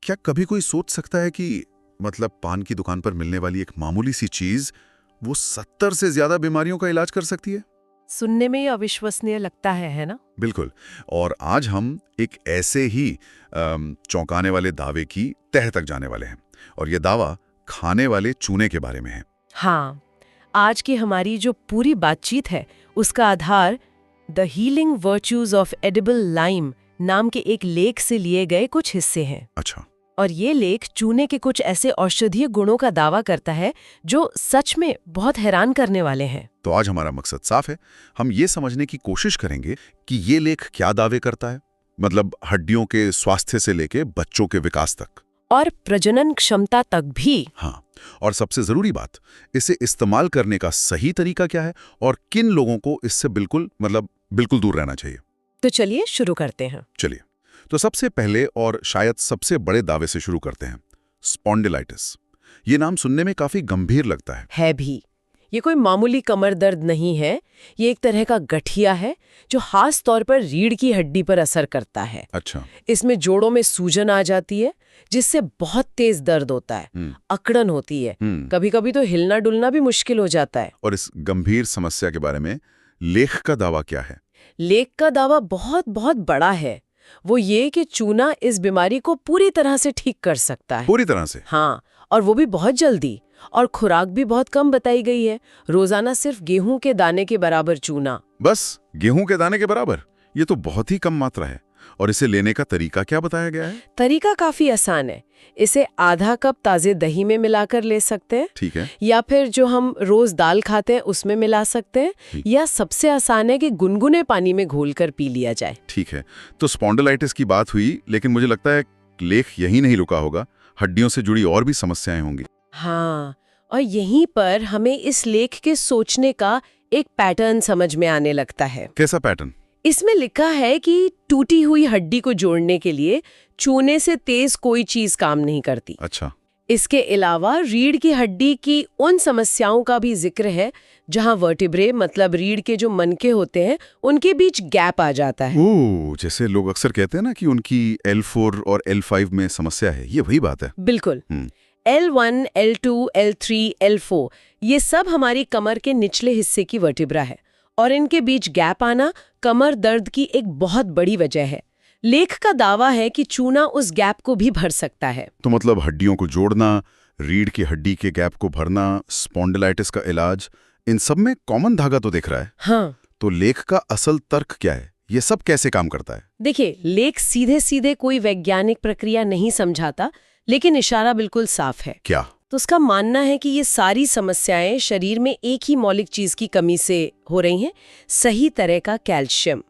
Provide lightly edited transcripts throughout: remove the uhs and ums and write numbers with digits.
क्या कभी कोई सोच सकता है कि मतलब पान की दुकान पर मिलने वाली एक मामूली सी चीज वो 70 से ज्यादा बीमारियों का इलाज कर सकती है? सुनने में ही अविश्वसनीय लगता है ना? बिल्कुल। और आज हम एक ऐसे ही चौंकाने वाले दावे की तह तक जाने वाले हैं, और ये दावा खाने वाले चूने के बारे में है। हाँ, आज की हमारी जो पूरी बातचीत है उसका आधार the healing virtues of edible lime नाम के एक लेख से लिए गए कुछ हिस्से हैं। अच्छा। और ये लेख चूने के कुछ ऐसे औषधीय गुणों का दावा करता है जो सच में बहुत हैरान करने वाले हैं। तो आज हमारा मकसद साफ है। हम ये समझने की कोशिश करेंगे कि ये लेख क्या दावे करता है, मतलब हड्डियों के स्वास्थ्य से लेके बच्चों के विकास तक और प्रजनन क्षमता तक भी। हाँ, और सबसे जरूरी बात, इसे इस्तेमाल करने का सही तरीका क्या है और किन लोगों को इससे बिल्कुल दूर रहना चाहिए। तो चलिए शुरू करते हैं। चलिए, तो सबसे पहले और शायद सबसे बड़े दावे से शुरू करते हैं, स्पॉन्डिलाइटिस। ये नाम सुनने में काफी गंभीर लगता है भी। ये कोई मामूली कमर दर्द नहीं है, ये एक तरह का गठिया है जो खास तौर पर रीढ़ की हड्डी पर असर करता है। अच्छा। इसमें जोड़ों में सूजन आ जाती है जिससे बहुत तेज दर्द होता है, अकड़न होती है, कभी कभी तो हिलना डुलना भी मुश्किल हो जाता है। और इस गंभीर समस्या के बारे में लेख का दावा क्या है? लेख का दावा बहुत बहुत बड़ा है। वो ये कि चूना इस बीमारी को पूरी तरह से ठीक कर सकता है। पूरी तरह से? हाँ, और वो भी बहुत जल्दी। और खुराक भी बहुत कम बताई गई है, रोजाना सिर्फ गेहूं के दाने के बराबर चूना। बस गेहूं के दाने के बराबर? ये तो बहुत ही कम मात्रा है। और इसे लेने का तरीका क्या बताया गया है? तरीका काफी आसान है। इसे आधा कप ताजे दही में मिलाकर ले सकते हैं। ठीक है। या फिर जो हम रोज दाल खाते हैं उसमें मिला सकते हैं, या सबसे आसान है कि गुनगुने पानी में घोलकर पी लिया जाए। ठीक है। तो स्पॉन्डिलाइटिस की बात हुई, लेकिन मुझे लगता है लेख यही नहीं रुका होगा, हड्डियों से जुड़ी और भी समस्याएं होंगी। हाँ, और यहीं पर हमें इस लेख के सोचने का एक पैटर्न समझ में आने लगता है। कैसा पैटर्न? इसमें लिखा है कि टूटी हुई हड्डी को जोड़ने के लिए चूने से तेज कोई चीज काम नहीं करती। अच्छा। इसके अलावा रीढ़ की हड्डी की उन समस्याओं का भी जिक्र है जहां वर्टिब्रे मतलब रीढ़ के जो मनके होते हैं उनके बीच गैप आ जाता है। ओह, जैसे लोग अक्सर कहते हैं ना कि उनकी L4 और L5 में समस्या है, ये वही बात है। बिल्कुल। L1, L2, L3, L4 ये सब हमारी कमर के निचले हिस्से की वर्टिब्रा है, और इनके बीच गैप आना कमर दर्द की एक बहुत बड़ी वजह है। लेख का दावा है कि चूना उस गैप को भी भर सकता है। तो मतलब हड्डियों को जोड़ना, रीढ़ की हड्डी के गैप को भरना, स्पॉन्डिलाइटिस का इलाज, इन सब में कॉमन धागा तो दिख रहा है। हाँ। तो लेख का असल तर्क क्या है? ये सब कैसे काम करता है? देखिए, लेख सीधे सीधे कोई वैज्ञानिक प्रक्रिया नहीं समझाता, लेकिन इशारा बिल्कुल साफ है। क्या? तो उसका मानना है कि ये सारी समस्याएं शरीर में एक ही मौलिक चीज की कमी से हो रही हैं, सही तरह का कैल्शियम।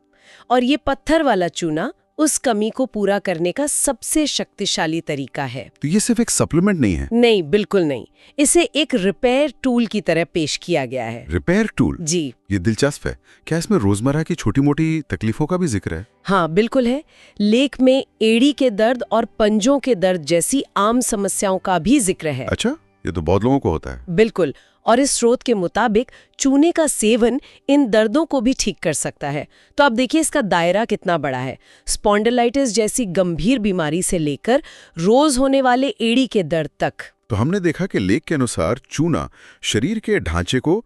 और ये पत्थर वाला चूना उस कमी को पूरा करने का सबसे शक्तिशाली तरीका है। तो ये सिर्फ एक सप्लीमेंट नहीं है? नहीं, बिल्कुल नहीं। इसे एक रिपेयर टूल की तरह पेश किया गया है। Repair tool? जी। ये दिलचस्प है। क्या इसमें रोजमर्रा की छोटी मोटी तकलीफों का भी जिक्र है? हाँ, बिल्कुल है। लेख में एड़ी के दर्द और पंजों के दर्द जैसी आम समस्याओं का भी जिक्र है। अच्छा, ये तो बहुत लोगों को होता है। बिल्कुल। और इस स्रोत के मुताबिक चूने का सेवन इन दर्दों को भी ठीक कर सकता है। तो आप देखिए इसका दायरा कितना बड़ा है, स्पॉन्डिलाइटिस जैसी गंभीर बीमारी से लेकर रोज होने वाले एड़ी के दर्द तक। तो हमने देखा कि लेख के अनुसार चूना शरीर के ढांचे को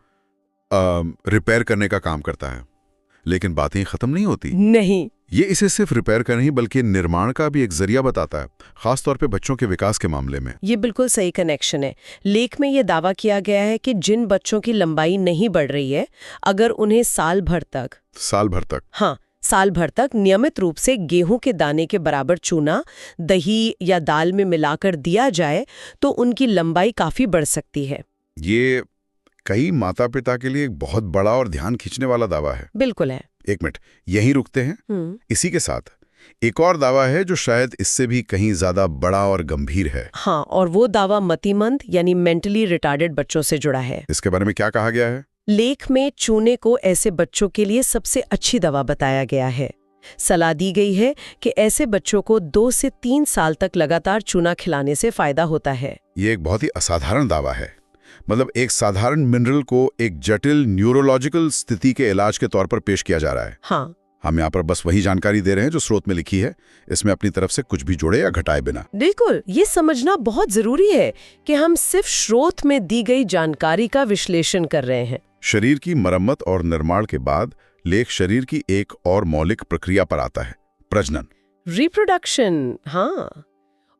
रिपेयर करने का काम करता है, लेकिन बातें खत्म नहीं होती। नहीं, ये इसे सिर्फ रिपेयर का नहीं बल्कि निर्माण का भी एक जरिया बताता है, खासतौर पे बच्चों के विकास के मामले में। ये बिल्कुल सही कनेक्शन है। लेख में ये दावा किया गया है कि जिन बच्चों की लंबाई नहीं बढ़ रही है, अगर उन्हें साल भर तक हाँ, साल भर तक नियमित रूप से गेहूं के दाने के बराबर चूना दही या दाल में मिलाकर दिया जाए तो उनकी लंबाई काफी बढ़ सकती है। ये कई माता पिता के लिए एक बहुत बड़ा और ध्यान खींचने वाला दावा है। बिल्कुल है। एक मिनट, यहीं रुकते हैं। इसी के साथ एक और दावा है जो शायद इससे भी कहीं ज्यादा बड़ा और गंभीर है। हाँ, और वो दावा मतिमंद यानी मेंटली रिटार्डेड बच्चों से जुड़ा है। इसके बारे में क्या कहा गया है? लेख में चूने को ऐसे बच्चों के लिए सबसे अच्छी दवा बताया गया है। सलाह दी गई है कि ऐसे बच्चों को 2 से 3 साल तक लगातार चूना खिलाने से फायदा होता है। ये एक बहुत ही असाधारण दावा है। मतलब एक साधारण मिनरल को एक जटिल न्यूरोलॉजिकल स्थिति के इलाज के तौर पर पेश किया जा रहा है। हाँ, हम यहाँ पर बस वही जानकारी दे रहे हैं जो स्रोत में लिखी है, इसमें अपनी तरफ से कुछ भी जोड़े या घटाए बिना। बिल्कुल, ये समझना बहुत जरूरी है कि हम सिर्फ स्रोत में दी गई जानकारी का विश्लेषण कर रहे हैं। शरीर की मरम्मत और निर्माण के बाद लेख शरीर की एक और मौलिक प्रक्रिया पर आता है, प्रजनन, रिप्रोडक्शन। हाँ,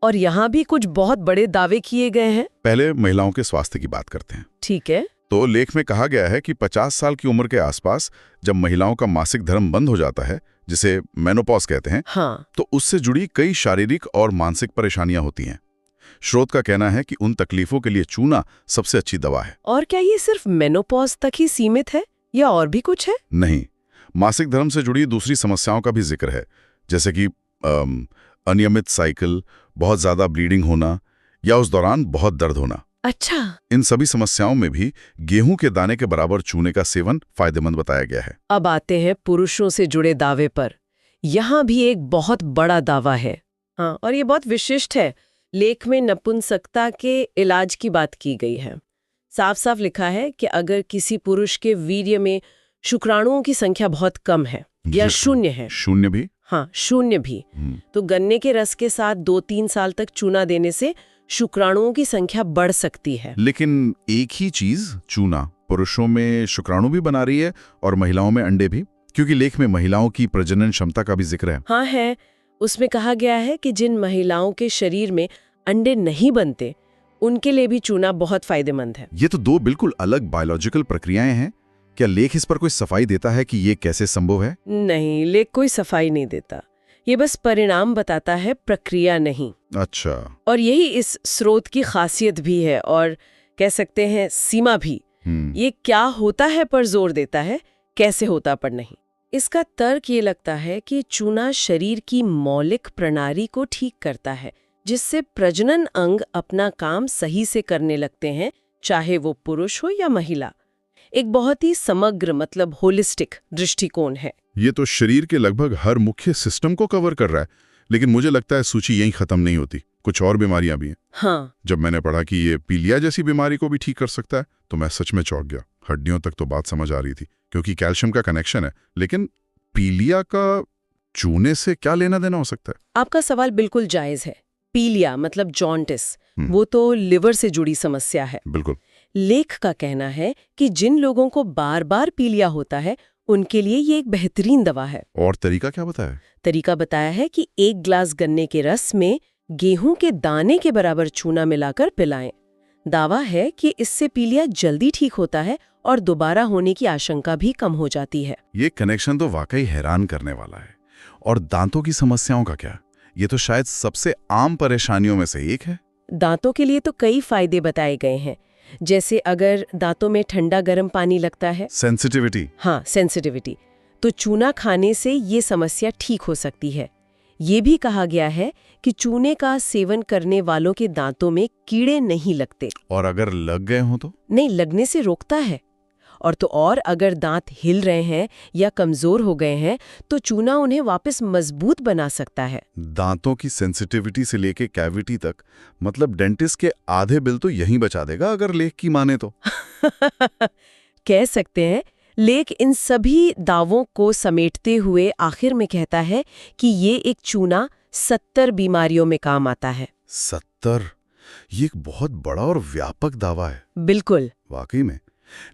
और यहाँ भी कुछ बहुत बड़े दावे किए गए हैं। पहले महिलाओं के स्वास्थ्य की बात करते हैं। ठीक है। तो लेख में कहा गया है कि 50 साल की उम्र के आसपास जब महिलाओं का मासिक धर्म बंद हो जाता है, जिसे मेनोपॉज कहते हैं, हाँ, तो उससे जुड़ी कई शारीरिक और मानसिक परेशानियां होती हैं। स्रोत का कहना है कि उन तकलीफों के लिए चूना सबसे अच्छी दवा है। और क्या ये सिर्फ मेनोपॉज तक ही सीमित है या और भी कुछ है? नहीं, मासिक धर्म से जुड़ी दूसरी समस्याओं का भी जिक्र है, जैसे कि अनियमित साइकिल, बहुत ज्यादा ब्लीडिंग होना या उस दौरान बहुत दर्द होना। अच्छा। इन सभी समस्याओं में भी गेहूं के दाने के बराबर चूने का सेवन फायदेमंद बताया गया है। अब आते हैं पुरुषों से जुड़े दावे पर। यहाँ भी एक बहुत बड़ा दावा है। हाँ, और ये बहुत विशिष्ट है। लेख में नपुंसकता के इलाज की बात की गई है। साफ साफ लिखा है कि अगर किसी पुरुष के वीर्य में शुक्राणुओं की संख्या बहुत कम है या शून्य है, शून्य भी, हाँ शून्य भी, तो गन्ने के रस के साथ 2-3 साल तक चूना देने से शुक्राणुओं की संख्या बढ़ सकती है। लेकिन एक ही चीज, चूना, पुरुषों में शुक्राणु भी बना रही है और महिलाओं में अंडे भी, क्योंकि लेख में महिलाओं की प्रजनन क्षमता का भी जिक्र है। हाँ है, उसमें कहा गया है कि जिन महिलाओं के शरीर में अंडे नहीं बनते उनके लिए भी चूना बहुत फायदेमंद है। ये तो दो बिल्कुल अलग बायोलॉजिकल प्रक्रियाएं हैं। क्या लेख इस पर कोई सफाई देता है कि ये कैसे संभव है? नहीं, लेख कोई सफाई नहीं देता। ये बस परिणाम बताता है, प्रक्रिया नहीं। अच्छा। और यही इस स्रोत की खासियत भी है और कह सकते हैं सीमा भी। ये क्या होता है पर जोर देता है, कैसे होता पर नहीं। इसका तर्क ये लगता है कि चूना शरीर की मौलिक प्रणाली को ठीक करता है, जिससे प्रजनन अंग अपना काम सही से करने लगते हैं, चाहे वो पुरुष हो या महिला। एक बहुत ही समग्र, मतलब होलिस्टिक दृष्टिकोण है। ये तो शरीर के लगभग हर मुख्य सिस्टम को कवर कर रहा है, लेकिन मुझे लगता है सूची यहीं खत्म नहीं होती, कुछ और बीमारियां भी हैं। हाँ। जब मैंने पढ़ा कि ये पीलिया जैसी बीमारी को भी ठीक कर सकता है तो मैं सच में चौंक गया। हड्डियों तक तो बात समझ आ रही थी क्योंकि कैल्शियम का कनेक्शन है, लेकिन पीलिया का चूने से क्या लेना देना हो सकता है? आपका सवाल बिल्कुल जायज है। पीलिया मतलब जॉन्टिस, वो तो लिवर से जुड़ी समस्या है। बिल्कुल। लेख का कहना है कि जिन लोगों को बार बार पीलिया होता है उनके लिए ये एक बेहतरीन दवा है। और तरीका क्या बताया? तरीका बताया है कि 1 ग्लास गन्ने के रस में गेहूं के दाने के बराबर चूना मिलाकर पिलाएं। दावा है कि इससे पीलिया जल्दी ठीक होता है और दोबारा होने की आशंका भी कम हो जाती है। ये कनेक्शन तो वाकई हैरान करने वाला है। और दांतों की समस्याओं का क्या? ये तो शायद सबसे आम परेशानियों में से एक है। दांतों के लिए तो कई फायदे बताए गए हैं, जैसे अगर दांतों में ठंडा गर्म पानी लगता है, सेंसिटिविटी। हाँ, सेंसिटिविटी, तो चूना खाने से ये समस्या ठीक हो सकती है। ये भी कहा गया है कि चूने का सेवन करने वालों के दांतों में कीड़े नहीं लगते। और अगर लग गए हों तो? नहीं, लगने से रोकता है। और तो और अगर दांत हिल रहे हैं या कमजोर हो गए हैं तो चूना उन्हें वापस मजबूत बना सकता है। दांतों की सेंसिटिविटी से लेके कैविटी तक, मतलब डेंटिस्ट के आधे बिल तो यहीं बचा देगा अगर लेख की माने तो। कह सकते हैं। लेख इन सभी दावों को समेटते हुए आखिर में कहता है कि ये एक चूना 70 बीमारियों में काम आता है। 70? ये एक बहुत बड़ा और व्यापक दावा है। बिल्कुल, वाकई में।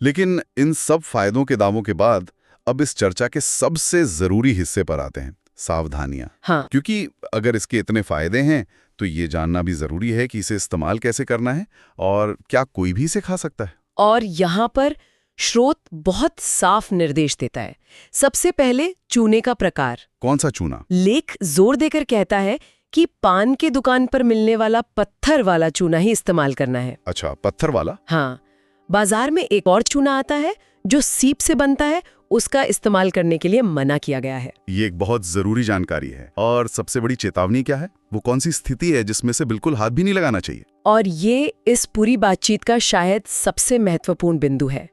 लेकिन इन सब फायदों के दावों के बाद अब इस चर्चा के सबसे जरूरी हिस्से पर आते हैं, सावधानियां। हाँ। क्योंकि अगर इसके इतने फायदे हैं तो ये जानना भी जरूरी है कि इसे इस्तेमाल कैसे करना है और क्या कोई भी इसे खा सकता है। और यहाँ पर स्रोत बहुत साफ निर्देश देता है। सबसे पहले चूने का प्रकार। कौन सा चूना? लेख जोर देकर कहता है कि पान के दुकान पर मिलने वाला पत्थर वाला चूना ही इस्तेमाल करना है। अच्छा, पत्थर वाला? हाँ। बाजार में एक और चूना आता है जो सीप से बनता है, उसका इस्तेमाल करने के लिए मना किया गया है। ये एक बहुत जरूरी जानकारी है। और सबसे बड़ी चेतावनी क्या है? वो कौन सी स्थिति है जिसमें से बिल्कुल हाथ भी नहीं लगाना चाहिए? और ये इस पूरी बातचीत का शायद सबसे महत्वपूर्ण बिंदु है।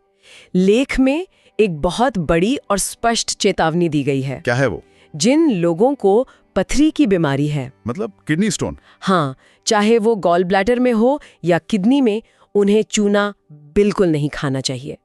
लेख में एक बहुत बड़ी और स्पष्ट चेतावनी दी गई है। क्या है वो? जिन लोगों को पथरी की बीमारी है, मतलब किडनी स्टोन? हाँ, चाहे वो गॉल ब्लैडर में हो या किडनी में, उन्हें चूना बिल्कुल नहीं खाना चाहिए।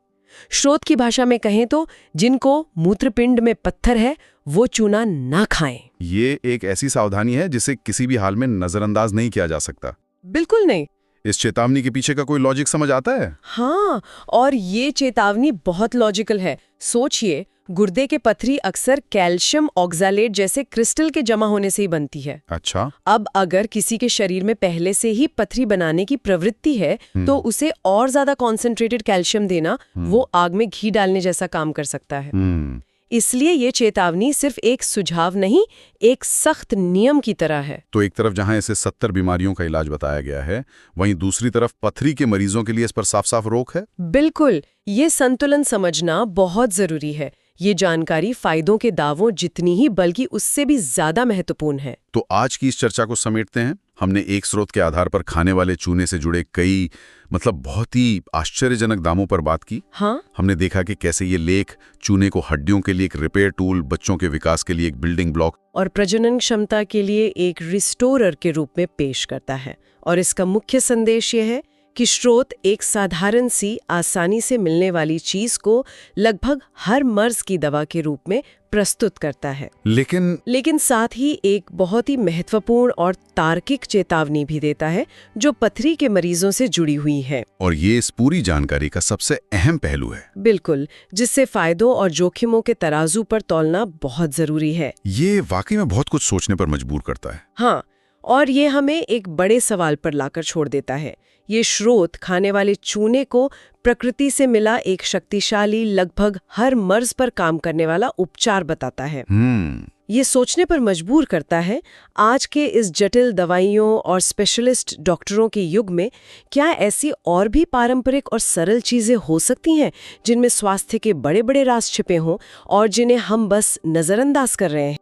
स्रोत की भाषा में कहें तो जिनको मूत्रपिंड में पत्थर है वो चूना ना खाएं। ये एक ऐसी सावधानी है जिसे किसी भी हाल में नजरअंदाज नहीं किया जा सकता। बिल्कुल नहीं। इस चेतावनी के पीछे का कोई लॉजिक समझ आता है? हाँ, और ये चेतावनी बहुत लॉजिकल है। सोचिए, गुर्दे के पथरी अक्सर कैल्शियम ऑक्सैलेट जैसे क्रिस्टल के जमा होने से ही बनती है। अच्छा। अब अगर किसी के शरीर में पहले से ही पथरी बनाने की प्रवृत्ति है तो उसे और ज्यादा कॉन्सेंट्रेटेड कैल्शियम देना वो आग में घी डालने जैसा काम कर सकता है। इसलिए ये चेतावनी सिर्फ एक सुझाव नहीं, एक सख्त नियम की तरह है। तो एक तरफ जहां इसे 70 बीमारियों का इलाज बताया गया है, वहीं दूसरी तरफ पथरी के मरीजों के लिए इस पर साफ साफ रोक है। बिल्कुल, ये संतुलन समझना बहुत जरूरी है। ये जानकारी फायदों के दावों जितनी ही बल्कि उससे भी ज्यादा महत्वपूर्ण है। तो आज की इस चर्चा को समेटते हैं। हमने एक स्रोत के आधार पर खाने वाले चूने से जुड़े कई बहुत ही आश्चर्यजनक दामों पर बात की। हाँ? हमने देखा कि कैसे ये लेख चूने को हड्डियों के लिए एक रिपेयर टूल, बच्चों के विकास के लिए एक बिल्डिंग ब्लॉक और प्रजनन क्षमता के लिए एक रिस्टोरर के रूप में पेश करता है। और इसका मुख्य संदेश ये है कि स्रोत एक साधारण सी आसानी से मिलने वाली चीज को लगभग हर मर्ज की दवा के रूप में प्रस्तुत करता है, लेकिन साथ ही एक बहुत ही महत्वपूर्ण और तार्किक चेतावनी भी देता है जो पथरी के मरीजों से जुड़ी हुई है। और ये इस पूरी जानकारी का सबसे अहम पहलू है। बिल्कुल, जिससे फायदों और जोखिमों के तराजू पर तौलना बहुत जरूरी है। ये वाकई में बहुत कुछ सोचने पर मजबूर करता है। हाँ, और ये हमें एक बड़े सवाल पर लाकर छोड़ देता है। ये स्रोत खाने वाले चूने को प्रकृति से मिला एक शक्तिशाली, लगभग हर मर्ज पर काम करने वाला उपचार बताता है। ये सोचने पर मजबूर करता है, आज के इस जटिल दवाइयों और स्पेशलिस्ट डॉक्टरों के युग में क्या ऐसी और भी पारंपरिक और सरल चीजें हो सकती हैं जिनमें स्वास्थ्य के बड़े बड़े राज छिपे हों और जिन्हें हम बस नजरअंदाज कर रहे हैं।